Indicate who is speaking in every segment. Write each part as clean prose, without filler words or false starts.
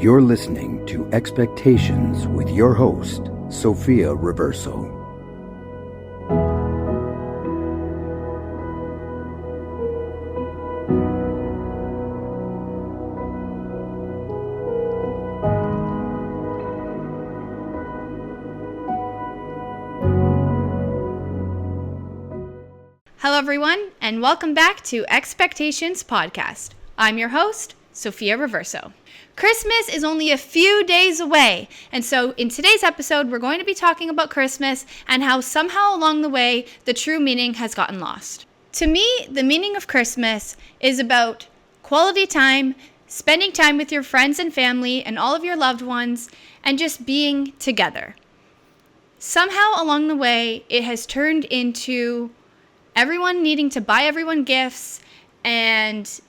Speaker 1: You're listening to Expectations with your host, Sofia Riverso.
Speaker 2: Hello, everyone, and welcome back to Expectations Podcast. I'm your host, Sofia Riverso. Christmas is only a few days away, and so in today's episode, we're going to be talking about Christmas and how somehow along the way, the true meaning has gotten lost. To me, the meaning of Christmas is about quality time, spending time with your friends and family and all of your loved ones, and just being together. Somehow along the way, it has turned into everyone needing to buy everyone gifts and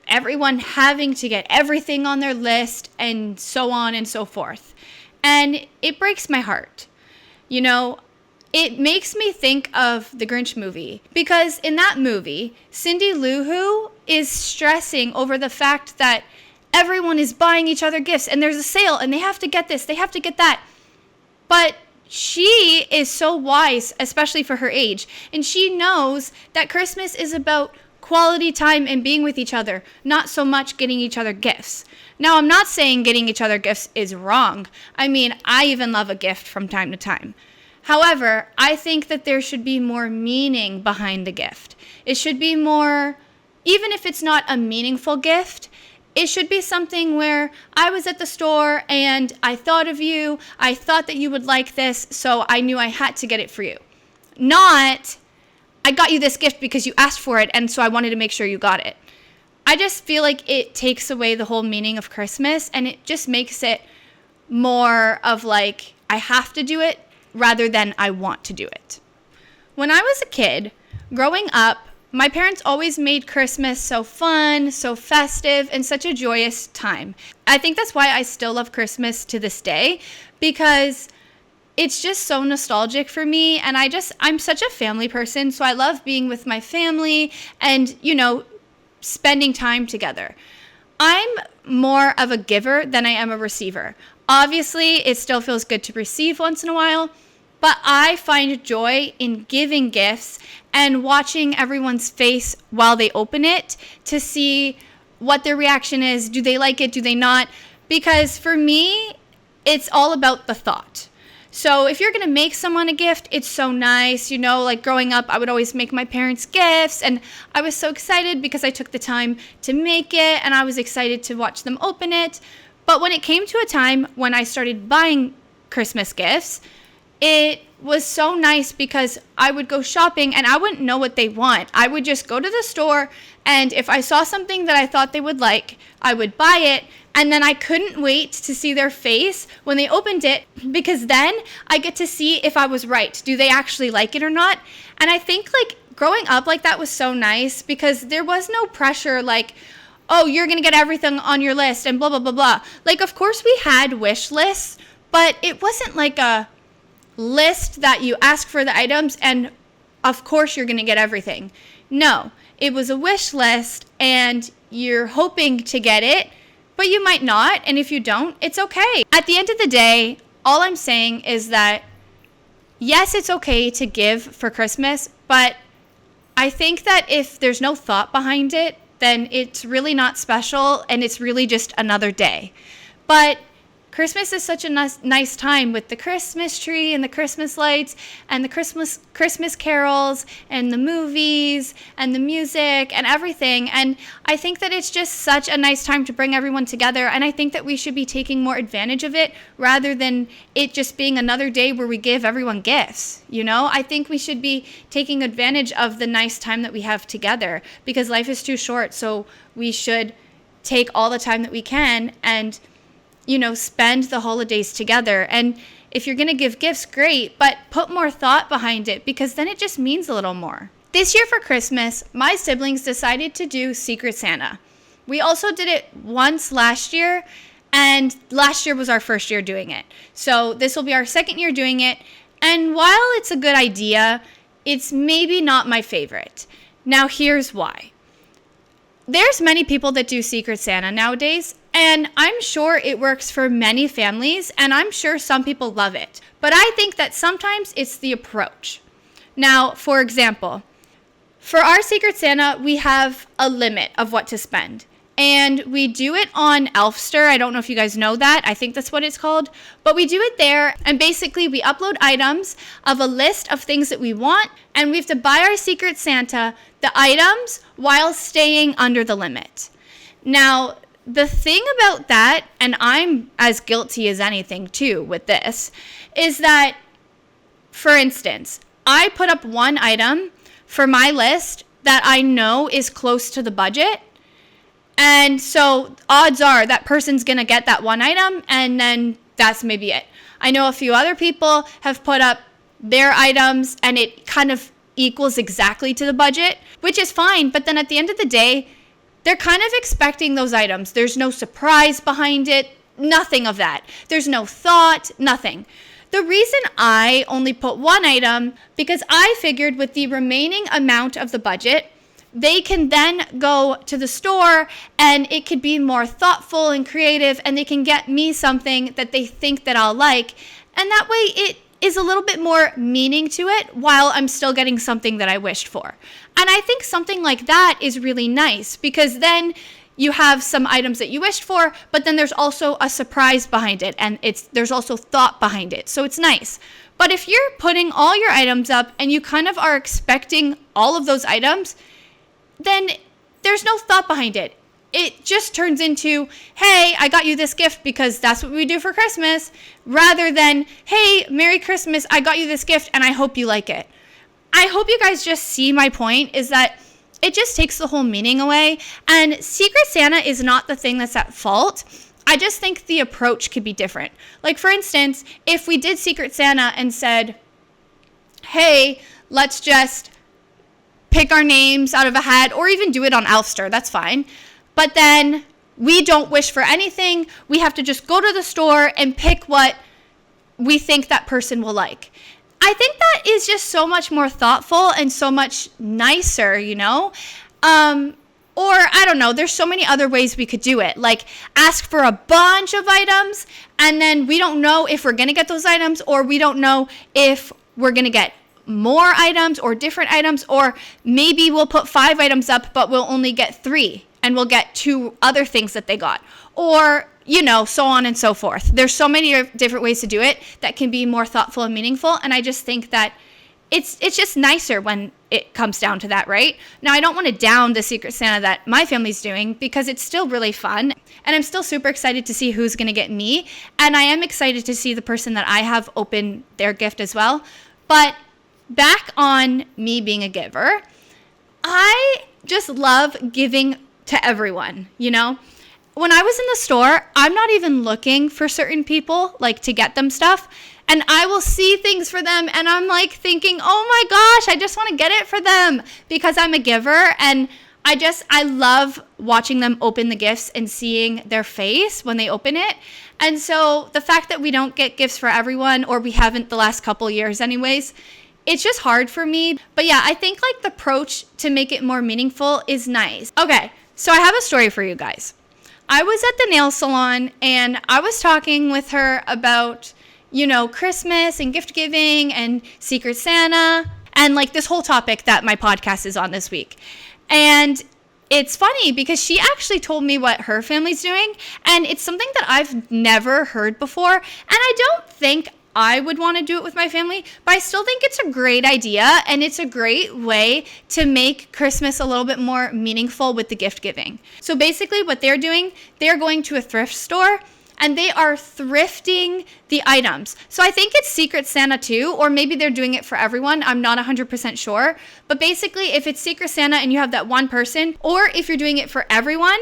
Speaker 2: everyone having to get everything on their list and so on and so forth. And it breaks my heart. You know, it makes me think of the Grinch movie because in that movie, Cindy Lou Who is stressing over the fact that everyone is buying each other gifts and there's a sale and they have to get this, they have to get that. But she is so wise, especially for her age, and she knows that Christmas is about quality time and being with each other, not so much getting each other gifts. Now, I'm not saying getting each other gifts is wrong. I mean, I even love a gift from time to time. However, I think that there should be more meaning behind the gift. It should be more, even if it's not a meaningful gift, it should be something where I was at the store and I thought of you, I thought that you would like this, so I knew I had to get it for you. Not, I got you this gift because you asked for it and so I wanted to make sure you got it. I just feel like it takes away the whole meaning of Christmas and it just makes it more of like, I have to do it rather than I want to do it. When I was a kid, growing up, my parents always made Christmas so fun, so festive, and such a joyous time. I think that's why I still love Christmas to this day, because it's just so nostalgic for me, and I'm such a family person, so I love being with my family and, spending time together. I'm more of a giver than I am a receiver. Obviously, it still feels good to receive once in a while, but I find joy in giving gifts and watching everyone's face while they open it to see what their reaction is. Do they like it? Do they not? Because for me, it's all about the thought. So if you're going to make someone a gift, it's so nice. Like growing up, I would always make my parents gifts and I was so excited because I took the time to make it and I was excited to watch them open it. But when it came to a time when I started buying Christmas gifts, it was so nice because I would go shopping and I wouldn't know what they want. I would just go to the store and if I saw something that I thought they would like, I would buy it. And then I couldn't wait to see their face when they opened it because then I get to see if I was right. Do they actually like it or not? And I think growing up like that was so nice because there was no pressure oh, you're going to get everything on your list and blah, blah, blah, blah. Of course we had wish lists, but it wasn't like a list that you ask for the items and of course you're going to get everything. No, it was a wish list and you're hoping to get it, but you might not. And if you don't, it's okay. At the end of the day, all I'm saying is that yes, it's okay to give for Christmas, but I think that if there's no thought behind it, then it's really not special and it's really just another day. But Christmas is such a nice time with the Christmas tree and the Christmas lights and the Christmas carols and the movies and the music and everything. And I think that it's just such a nice time to bring everyone together. And I think that we should be taking more advantage of it rather than it just being another day where we give everyone gifts. I think we should be taking advantage of the nice time that we have together because life is too short. So we should take all the time that we can and spend the holidays together. And if you're going to give gifts, great, but put more thought behind it because then it just means a little more. This year for Christmas, my siblings decided to do Secret Santa. We also did it once last year, and last year was our first year doing it. So this will be our second year doing it. And while it's a good idea, it's maybe not my favorite. Now, here's why. There's many people that do Secret Santa nowadays, And I'm sure it works for many families, and I'm sure some people love it. But I think that sometimes it's the approach. Now, for example, for our Secret Santa, we have a limit of what to spend. And we do it on Elfster. I don't know if you guys know that. I think that's what it's called. But we do it there. And basically, we upload items of a list of things that we want. And we have to buy our Secret Santa the items while staying under the limit. Now, the thing about that, and I'm as guilty as anything too with this, is that, for instance, I put up one item for my list that I know is close to the budget. And so odds are that person's going to get that one item, and then that's maybe it. I know a few other people have put up their items and it kind of equals exactly to the budget, which is fine. But then at the end of the day, they're kind of expecting those items. There's no surprise behind it, nothing of that. There's no thought, nothing. The reason I only put one item, because I figured with the remaining amount of the budget, they can then go to the store and it could be more thoughtful and creative, and they can get me something that they think that I'll like. And that way it is a little bit more meaning to it while I'm still getting something that I wished for. And I think something like that is really nice, because then you have some items that you wished for, but then there's also a surprise behind it, and there's also thought behind it. So it's nice. But if you're putting all your items up and you kind of are expecting all of those items, then there's no thought behind it. It just turns into, hey, I got you this gift because that's what we do for Christmas, rather than, hey, Merry Christmas, I got you this gift and I hope you like it. I hope you guys just see my point, is that it just takes the whole meaning away. And Secret Santa is not the thing that's at fault. I just think the approach could be different. Like, for instance, if we did Secret Santa and said, hey, let's just pick our names out of a hat, or even do it on Elfster, that's fine. But then we don't wish for anything. We have to just go to the store and pick what we think that person will like. I think that is just so much more thoughtful and so much nicer, you know? Or I don't know, there's so many other ways we could do it. Like, ask for a bunch of items, and then we don't know if we're going to get those items, or we don't know if we're going to get more items or different items, or maybe we'll put 5 items up, but we'll only get 3, and we'll get 2 other things that they got. Or, you know, so on and so forth. There's so many different ways to do it that can be more thoughtful and meaningful, and I just think that it's just nicer when it comes down to that, right? Now, I don't want to down the Secret Santa that my family's doing, because it's still really fun, and I'm still super excited to see who's going to get me, and I am excited to see the person that I have open their gift as well. But back on me being a giver, I just love giving to everyone, you know? When I was in the store, I'm not even looking for certain people, like, to get them stuff. And I will see things for them, and I'm like thinking, oh my gosh, I just want to get it for them, because I'm a giver. And I love watching them open the gifts and seeing their face when they open it. And so the fact that we don't get gifts for everyone, or we haven't the last couple years anyways, it's just hard for me. But yeah, I think like the approach to make it more meaningful is nice. Okay, so I have a story for you guys. I was at the nail salon and I was talking with her about, you know, Christmas and gift giving and Secret Santa and like this whole topic that my podcast is on this week. And it's funny because she actually told me what her family's doing, and it's something that I've never heard before. And I don't think I would want to do it with my family, but I still think it's a great idea, and it's a great way to make Christmas a little bit more meaningful with the gift giving. So basically what they're doing, they're going to a thrift store and they are thrifting the items. So I think it's Secret Santa too, or maybe they're doing it for everyone. I'm not 100% sure. But basically, if it's Secret Santa and you have that one person, or if you're doing it for everyone,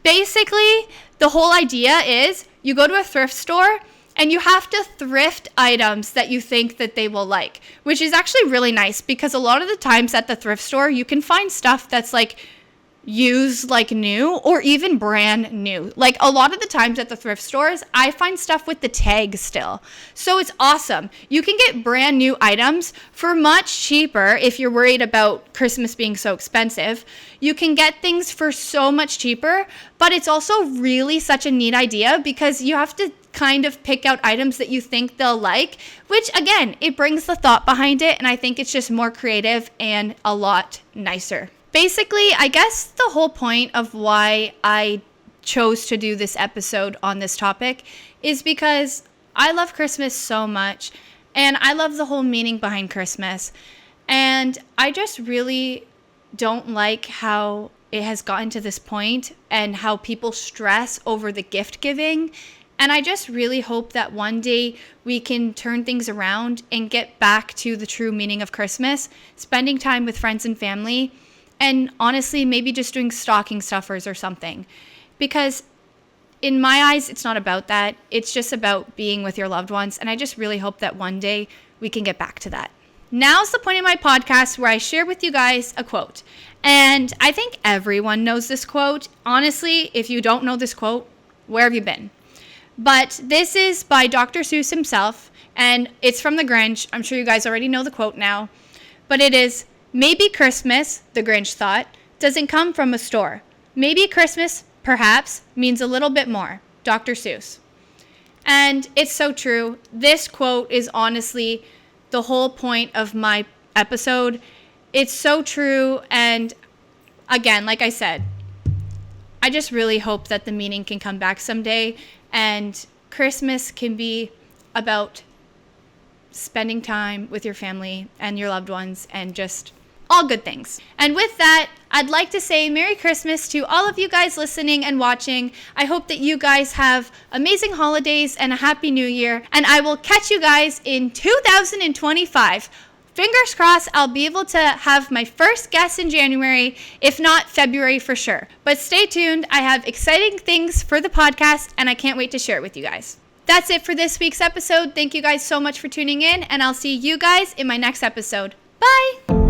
Speaker 2: basically the whole idea is you go to a thrift store and you have to thrift items that you think that they will like, which is actually really nice because a lot of the times at the thrift store, you can find stuff that's like used like new or even brand new. Like a lot of the times at the thrift stores, I find stuff with the tag still. So it's awesome. You can get brand new items for much cheaper if you're worried about Christmas being so expensive. You can get things for so much cheaper, but it's also really such a neat idea because you have to kind of pick out items that you think they'll like, which again, it brings the thought behind it, and I think it's just more creative and a lot nicer. Basically, I guess the whole point of why I chose to do this episode on this topic is because I love Christmas so much, and I love the whole meaning behind Christmas, and I just really don't like how it has gotten to this point and how people stress over the gift giving. And I just really hope that one day we can turn things around and get back to the true meaning of Christmas, spending time with friends and family, and honestly, maybe just doing stocking stuffers or something. Because in my eyes, it's not about that. It's just about being with your loved ones. And I just really hope that one day we can get back to that. Now's the point in my podcast where I share with you guys a quote. And I think everyone knows this quote. Honestly, if you don't know this quote, where have you been? But this is by Dr. Seuss himself, and it's from the Grinch. I'm sure you guys already know the quote now. But it is, "Maybe Christmas," the Grinch thought, "doesn't come from a store. Maybe Christmas, perhaps, means a little bit more." Dr. Seuss. And it's so true. This quote is honestly the whole point of my episode. It's so true. And again, like I said, I just really hope that the meaning can come back someday. And Christmas can be about spending time with your family and your loved ones and just all good things. And with that, I'd like to say Merry Christmas to all of you guys listening and watching. I hope that you guys have amazing holidays and a Happy New Year. And I will catch you guys in 2025. Fingers crossed I'll be able to have my first guest in January, if not February for sure. But stay tuned. I have exciting things for the podcast, and I can't wait to share it with you guys. That's it for this week's episode. Thank you guys so much for tuning in, and I'll see you guys in my next episode. Bye!